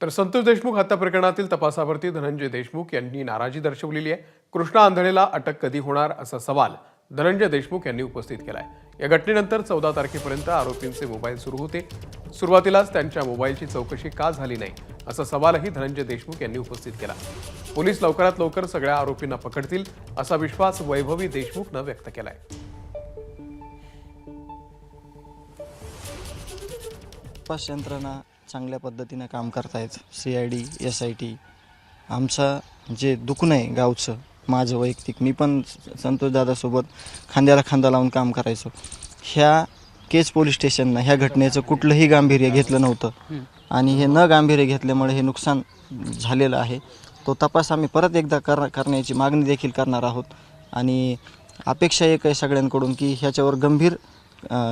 तर संतोष देशमुख हत्या प्रकरणातील तपासावरती धनंजय देशमुख यांनी नाराजी दर्शवलेली आहे। कृष्णा आंधळेला अटक कधी होणार असा सवाल धनंजय देशमुख यांनी उपस्थित केलाय। या घटनेनंतर 14 तारखेपर्यंत आरोपींचे मोबाईल सुरू होते। सुरुवातीलाच त्यांच्या मोबाईलची चौकशी का झाली नाही असा सवालही धनंजय देशमुख यांनी उपस्थित केला। पोलीस लवकरात लवकर सगळ्या आरोपींना पकडतील असा विश्वास वैभवी देशमुखने व्यक्त केलाय। तपास यंत्रणा चांगल्या पद्धतीने काम करतायत। CID SIT आमचं जे दुखणं आहे गावचं, माझं वैयक्तिक, मी पण संतोष दादासोबत खांद्याला खांदा लावून काम करायचो। ह्या केज पोलीस स्टेशननं ह्या घटनेचं कुठलंही गांभीर्य घेतलं नव्हतं आणि हे न गांभीर्य घेतल्यामुळे हे नुकसान झालेलं आहे। तो तपास आम्ही परत एकदा करण्याची मागणी देखील करणार आहोत आणि अपेक्षा एक आहे सगळ्यांकडून की ह्याच्यावर गंभीर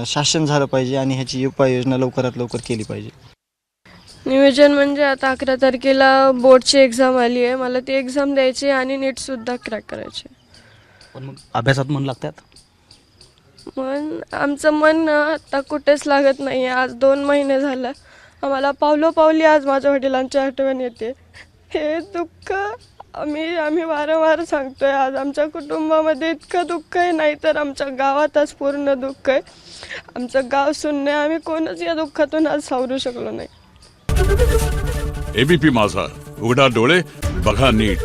शासन झालं पाहिजे आणि ह्याची उपाययोजना लवकरात लवकर केली पाहिजे। नियोजन म्हणजे आता 11 तारखेला बोर्डची एक्झाम आली आहे, मला ती एक्झाम द्यायची आणि नीटसुद्धा क्रॅक करायची। पण मग अभ्यासात मन लागतात? आमचं मन आता कुठेच लागत नाही आहे। आज 2 महिने झालं आम्हाला पावलोपावली आज माझ्या वडिलांची आठवण येते। हे दुःख आम्ही वारंवार सांगतोय। आज आमच्या कुटुंबामध्ये इतकं दुःख आहे, नाही तर आमच्या गावातच पूर्ण दुःख आहे। आमचं गाव शून्य, आम्ही कोणच या दुःखातून आज सावरू शकलो नाही। ABP माझा, उघडा डोळे बघा नीट।